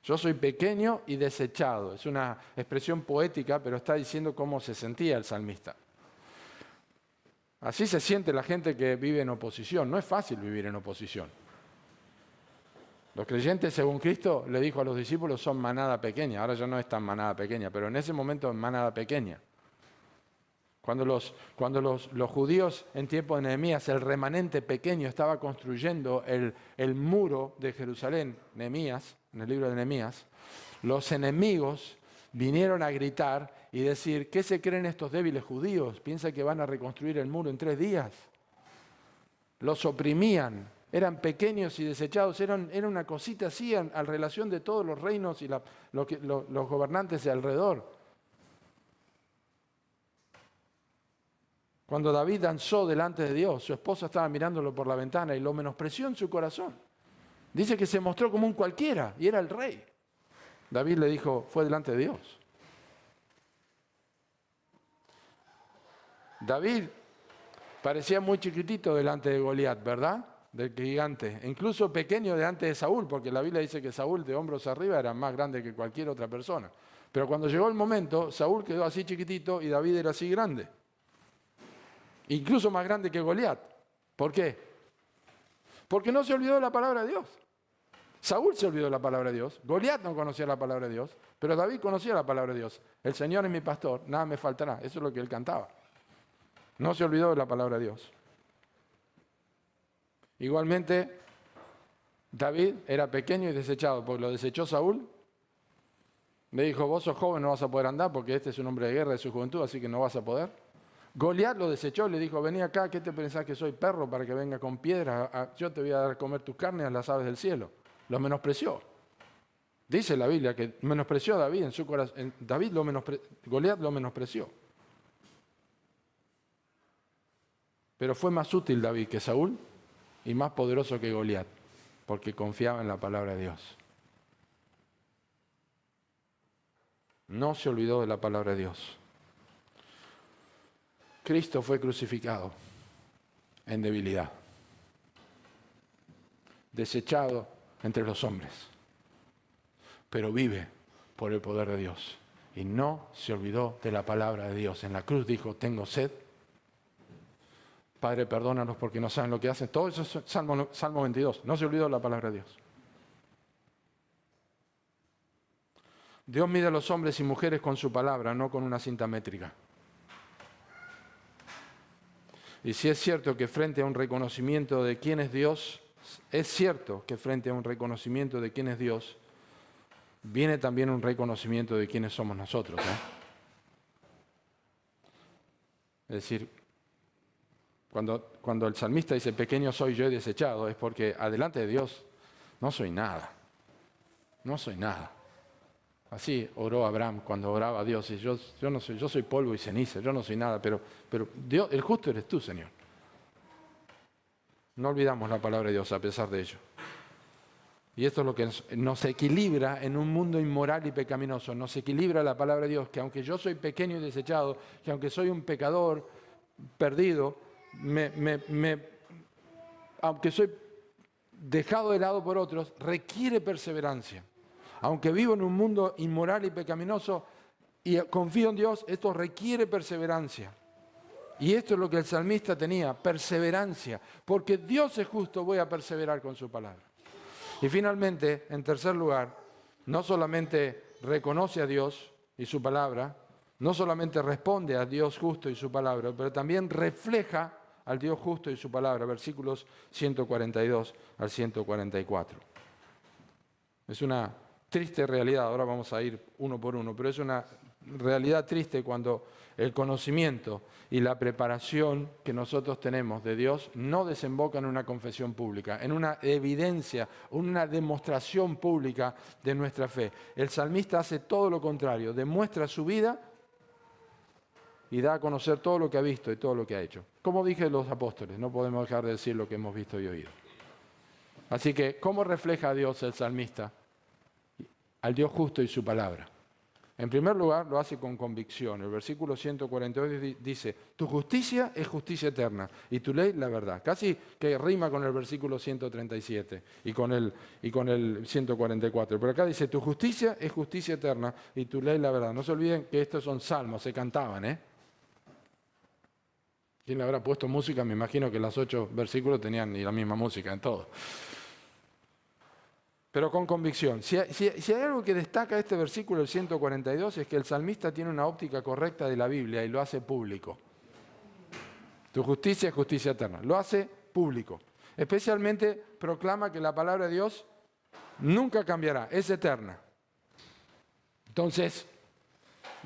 Yo soy pequeño y desechado. Es una expresión poética, pero está diciendo cómo se sentía el salmista. Así se siente la gente que vive en oposición. No es fácil vivir en oposición. Los creyentes, según Cristo, le dijo a los discípulos, son manada pequeña. Ahora ya no es tan manada pequeña, pero en ese momento es manada pequeña. Cuando los judíos en tiempo de Nehemías, el remanente pequeño estaba construyendo el muro de Jerusalén, Nehemías, en el libro de Nehemías, los enemigos vinieron a gritar y decir, ¿qué se creen estos débiles judíos? ¿Piensan que van a reconstruir el muro en 3 días? Los oprimían, eran pequeños y desechados, era una cosita así en relación de todos los reinos y los gobernantes de alrededor. Cuando David danzó delante de Dios, su esposa estaba mirándolo por la ventana y lo menospreció en su corazón. Dice que se mostró como un cualquiera y era el rey. David le dijo, fue delante de Dios. David parecía muy chiquitito delante de Goliat, ¿verdad? Del gigante. Incluso pequeño delante de Saúl, porque la Biblia dice que Saúl de hombros arriba era más grande que cualquier otra persona. Pero cuando llegó el momento, Saúl quedó así chiquitito y David era así grande. Incluso más grande que Goliat. ¿Por qué? Porque no se olvidó de la palabra de Dios. Saúl se olvidó de la palabra de Dios. Goliat no conocía la palabra de Dios, pero David conocía la palabra de Dios. El Señor es mi pastor, nada me faltará. Eso es lo que él cantaba. No se olvidó de la palabra de Dios. Igualmente, David era pequeño y desechado, porque lo desechó Saúl. Le dijo, vos sos joven, no vas a poder andar, porque este es un hombre de guerra de su juventud, así que no vas a poder. Goliat lo desechó, le dijo, vení acá, ¿qué te pensás que soy perro para que venga con piedras? Yo te voy a dar a comer tus carnes a las aves del cielo. Lo menospreció. Dice la Biblia que menospreció a David en su corazón. Goliat lo menospreció. Pero fue más útil David que Saúl y más poderoso que Goliat, porque confiaba en la palabra de Dios. No se olvidó de la palabra de Dios. Cristo fue crucificado en debilidad, desechado entre los hombres, pero vive por el poder de Dios. Y no se olvidó de la palabra de Dios. En la cruz dijo, tengo sed. Padre, perdónanos porque no saben lo que hacen. Todo eso es Salmo 22. No se olvidó de la palabra de Dios. Dios mide a los hombres y mujeres con su palabra, no con una cinta métrica. Y si es cierto que frente a un reconocimiento de quién es Dios, es cierto que frente a un reconocimiento de quién es Dios, viene también un reconocimiento de quiénes somos nosotros. Es decir, cuando el salmista dice, pequeño soy yo y desechado, es porque adelante de Dios no soy nada. No soy nada. Así oró Abraham cuando oraba a Dios. Y yo no soy, yo soy polvo y ceniza, yo no soy nada, pero Dios, el justo eres tú, Señor. No olvidamos la palabra de Dios a pesar de ello. Y esto es lo que nos equilibra en un mundo inmoral y pecaminoso. Nos equilibra la palabra de Dios, que aunque yo soy pequeño y desechado, que aunque soy un pecador perdido, aunque soy dejado de lado por otros, requiere perseverancia. Aunque vivo en un mundo inmoral y pecaminoso y confío en Dios, esto requiere perseverancia. Y esto es lo que el salmista tenía, perseverancia. Porque Dios es justo, voy a perseverar con su palabra. Y finalmente, en tercer lugar, no solamente reconoce a Dios y su palabra, no solamente responde a Dios justo y su palabra, pero también refleja al Dios justo y su palabra, versículos 142 al 144. Es una triste realidad, ahora vamos a ir uno por uno, pero es una realidad triste cuando el conocimiento y la preparación que nosotros tenemos de Dios no desemboca en una confesión pública, en una evidencia, una demostración pública de nuestra fe. El salmista hace todo lo contrario, demuestra su vida y da a conocer todo lo que ha visto y todo lo que ha hecho. Como dije los apóstoles, no podemos dejar de decir lo que hemos visto y oído. Así que, ¿cómo refleja a Dios el salmista? Al Dios justo y su palabra. En primer lugar, lo hace con convicción. El versículo 142 dice, tu justicia es justicia eterna y tu ley la verdad. Casi que rima con el versículo 137 y con el 144. Pero acá dice, tu justicia es justicia eterna y tu ley la verdad. No se olviden que estos son salmos, se cantaban, ¿eh? ¿Quién le habrá puesto música? Me imagino que los 8 versículos tenían la misma música en todo. Pero con convicción. Si hay algo que destaca este versículo, el 142, es que el salmista tiene una óptica correcta de la Biblia y lo hace público. Tu justicia es justicia eterna. Lo hace público. Especialmente proclama que la palabra de Dios nunca cambiará, es eterna. Entonces,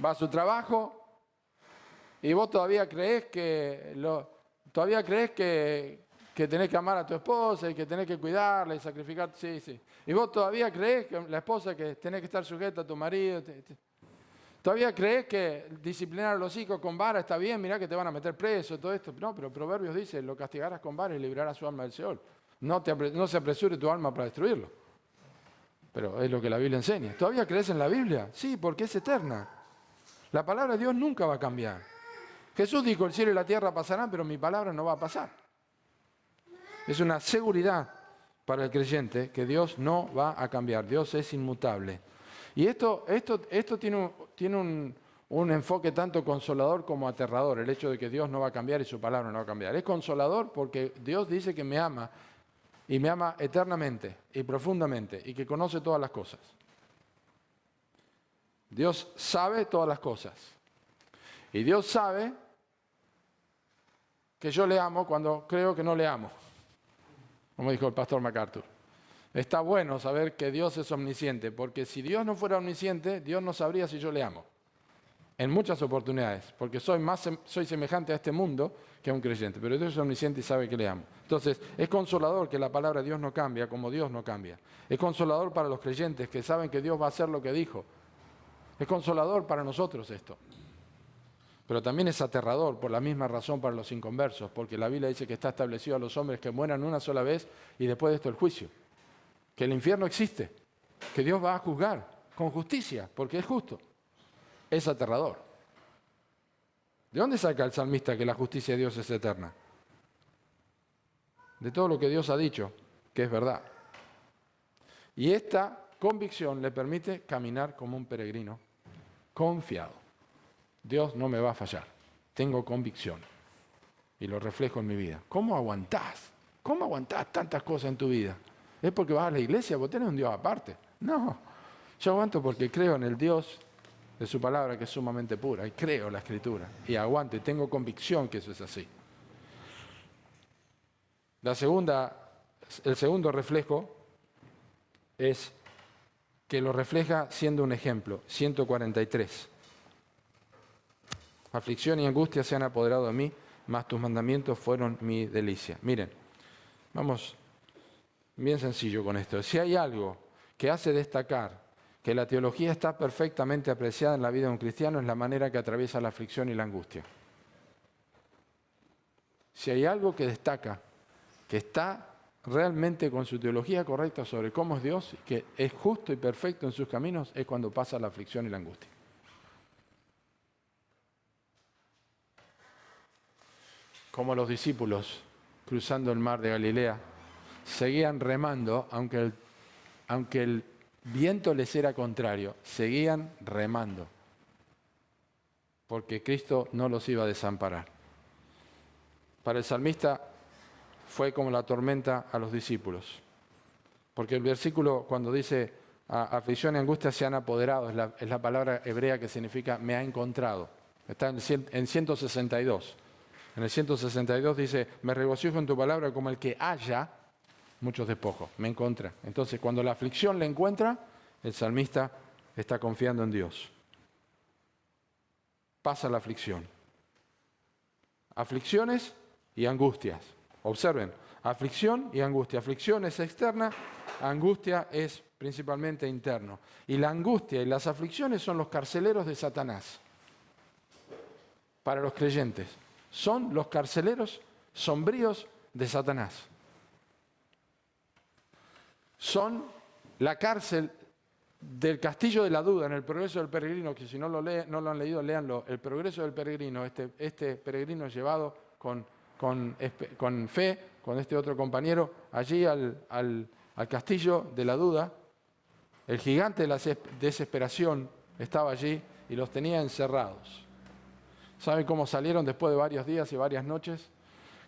va a su trabajo y vos todavía creés que tenés que amar a tu esposa y que tenés que cuidarla y sacrificar. Sí, sí. Y vos todavía creés que la esposa que tenés que estar sujeta a tu marido. Todavía creés que disciplinar a los hijos con vara está bien, mirá que te van a meter preso, todo esto. No, pero Proverbios dice, lo castigarás con vara y librarás su alma del Seol. No se apresure tu alma para destruirlo. Pero es lo que la Biblia enseña. ¿Todavía crees en la Biblia? Sí, porque es eterna. La palabra de Dios nunca va a cambiar. Jesús dijo, el cielo y la tierra pasarán, pero mi palabra no va a pasar. Es una seguridad para el creyente que Dios no va a cambiar. Dios es inmutable. Y esto tiene un enfoque tanto consolador como aterrador, el hecho de que Dios no va a cambiar y su palabra no va a cambiar. Es consolador porque Dios dice que me ama y me ama eternamente y profundamente y que conoce todas las cosas. Dios sabe todas las cosas. Y Dios sabe que yo le amo cuando creo que no le amo. Como dijo el pastor MacArthur. Está bueno saber que Dios es omnisciente, porque si Dios no fuera omnisciente, Dios no sabría si yo le amo. En muchas oportunidades, porque soy semejante a este mundo que a un creyente, pero Dios es omnisciente y sabe que le amo. Entonces, es consolador que la palabra de Dios no cambia como Dios no cambia. Es consolador para los creyentes que saben que Dios va a hacer lo que dijo. Es consolador para nosotros esto. Pero también es aterrador por la misma razón para los inconversos, porque la Biblia dice que está establecido a los hombres que mueran una sola vez y después de esto el juicio. Que el infierno existe, que Dios va a juzgar con justicia, porque es justo. Es aterrador. ¿De dónde saca el salmista que la justicia de Dios es eterna? De todo lo que Dios ha dicho, que es verdad. Y esta convicción le permite caminar como un peregrino, confiado. Dios no me va a fallar. Tengo convicción. Y lo reflejo en mi vida. ¿Cómo aguantás? ¿Cómo aguantás tantas cosas en tu vida? ¿Es porque vas a la iglesia? ¿Vos tenés un Dios aparte? No. Yo aguanto porque creo en el Dios de su palabra que es sumamente pura. Y creo en la Escritura. Y aguanto y tengo convicción que eso es así. El segundo reflejo es que lo refleja siendo un ejemplo. 143. Aflicción y angustia se han apoderado de mí, mas tus mandamientos fueron mi delicia. Miren, vamos bien sencillo con esto. Si hay algo que hace destacar que la teología está perfectamente apreciada en la vida de un cristiano, es la manera que atraviesa la aflicción y la angustia. Si hay algo que destaca, que está realmente con su teología correcta sobre cómo es Dios, que es justo y perfecto en sus caminos, es cuando pasa la aflicción y la angustia. Como los discípulos cruzando el mar de Galilea, seguían remando, aunque el viento les era contrario, seguían remando, porque Cristo no los iba a desamparar. Para el salmista fue como la tormenta a los discípulos, porque el versículo cuando dice aflicción y angustia se han apoderado, es la palabra hebrea que significa me ha encontrado. Está en 162. En el 162 dice, me regocijo en tu palabra como el que haya muchos despojos, me encuentra. Entonces, cuando la aflicción le encuentra, el salmista está confiando en Dios. Pasa la aflicción. Aflicciones y angustias. Observen, aflicción y angustia. Aflicción es externa, angustia es principalmente interno. Y la angustia y las aflicciones son los carceleros de Satanás. Para los creyentes. Son los carceleros sombríos de Satanás. Son la cárcel del castillo de la duda en el progreso del peregrino, que si no lo han leído, léanlo. El progreso del peregrino, este peregrino llevado con fe, con este otro compañero, allí al castillo de la duda. El gigante de la desesperación estaba allí y los tenía encerrados. ¿Saben cómo salieron después de varios días y varias noches?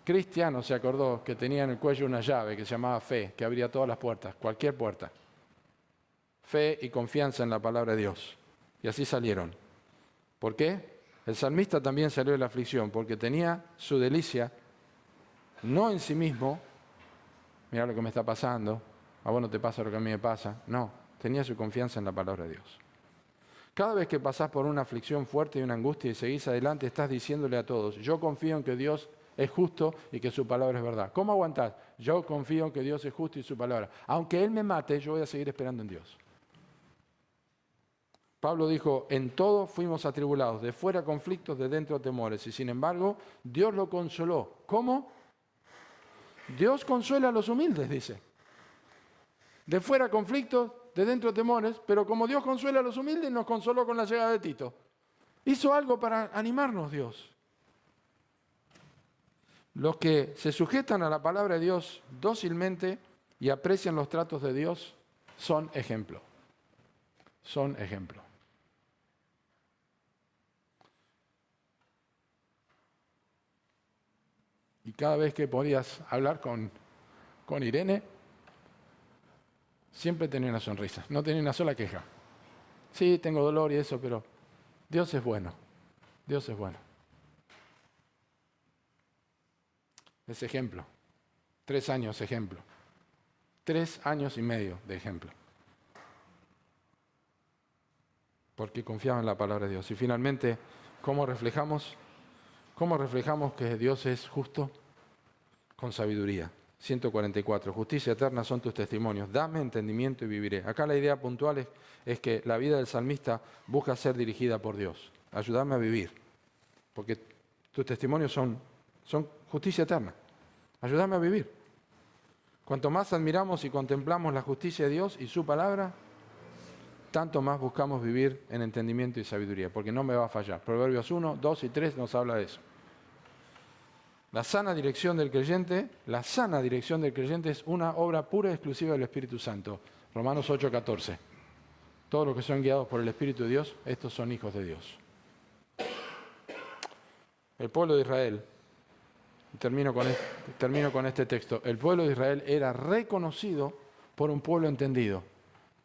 Cristiano se acordó que tenía en el cuello una llave que se llamaba fe, que abría todas las puertas, cualquier puerta. Fe y confianza en la palabra de Dios. Y así salieron. ¿Por qué? El salmista también salió de la aflicción, porque tenía su delicia, no en sí mismo, mira lo que me está pasando, a vos no te pasa lo que a mí me pasa, no, tenía su confianza en la palabra de Dios. Cada vez que pasás por una aflicción fuerte y una angustia y seguís adelante, estás diciéndole a todos, yo confío en que Dios es justo y que su palabra es verdad. ¿Cómo aguantás? Yo confío en que Dios es justo y su palabra. Aunque Él me mate, yo voy a seguir esperando en Dios. Pablo dijo, en todo fuimos atribulados, de fuera conflictos, de dentro temores, y sin embargo, Dios lo consoló. ¿Cómo? Dios consuela a los humildes, dice. De fuera conflictos, de dentro temores, pero como Dios consuela a los humildes, nos consoló con la llegada de Tito. Hizo algo para animarnos Dios. Los que se sujetan a la palabra de Dios dócilmente y aprecian los tratos de Dios son ejemplo. Son ejemplo. Y cada vez que podías hablar con Irene, siempre tenía una sonrisa, no tenía una sola queja. Sí, tengo dolor y eso, pero Dios es bueno. Dios es bueno. Es ejemplo. 3 años ejemplo. 3 años y medio de ejemplo. Porque confiaba en la palabra de Dios. Y finalmente, ¿cómo reflejamos que Dios es justo? Con sabiduría. 144. Justicia eterna son tus testimonios. Dame entendimiento y viviré. Acá la idea puntual es que la vida del salmista busca ser dirigida por Dios. Ayúdame a vivir. Porque tus testimonios son justicia eterna. Ayúdame a vivir. Cuanto más admiramos y contemplamos la justicia de Dios y su palabra, tanto más buscamos vivir en entendimiento y sabiduría, porque no me va a fallar. Proverbios 1, 2 y 3 nos habla de eso. La sana dirección del creyente es una obra pura y exclusiva del Espíritu Santo. Romanos 8, 14. Todos los que son guiados por el Espíritu de Dios, estos son hijos de Dios. El pueblo de Israel, termino con este texto, el pueblo de Israel era reconocido por un pueblo entendido,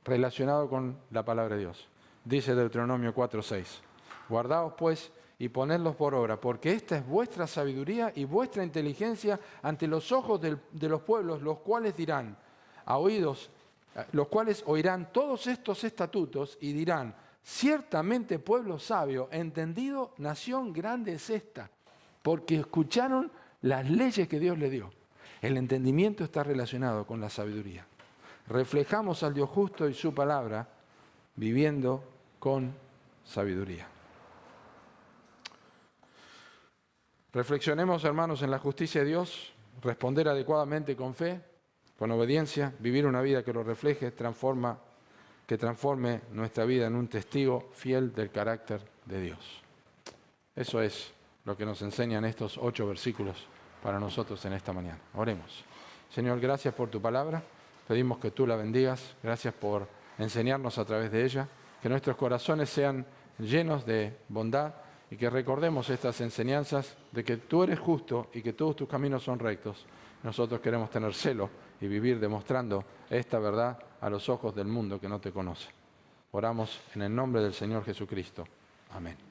relacionado con la palabra de Dios. Dice Deuteronomio 4:6. Guardaos pues y ponedlos por obra, porque esta es vuestra sabiduría y vuestra inteligencia ante los ojos de los pueblos, los cuales oirán todos estos estatutos y dirán, ciertamente pueblo sabio, entendido, nación grande es esta, porque escucharon las leyes que Dios le dio. El entendimiento está relacionado con la sabiduría. Reflejamos al Dios justo y su palabra viviendo con sabiduría. Reflexionemos, hermanos, en la justicia de Dios, responder adecuadamente con fe, con obediencia, vivir una vida que lo refleje, que transforme nuestra vida en un testigo fiel del carácter de Dios. Eso es lo que nos enseñan estos 8 versículos para nosotros en esta mañana. Oremos. Señor, gracias por tu palabra. Pedimos que tú la bendigas. Gracias por enseñarnos a través de ella. Que nuestros corazones sean llenos de bondad y que recordemos estas enseñanzas de que tú eres justo y que todos tus caminos son rectos. Nosotros queremos tener celo y vivir demostrando esta verdad a los ojos del mundo que no te conoce. Oramos en el nombre del Señor Jesucristo. Amén.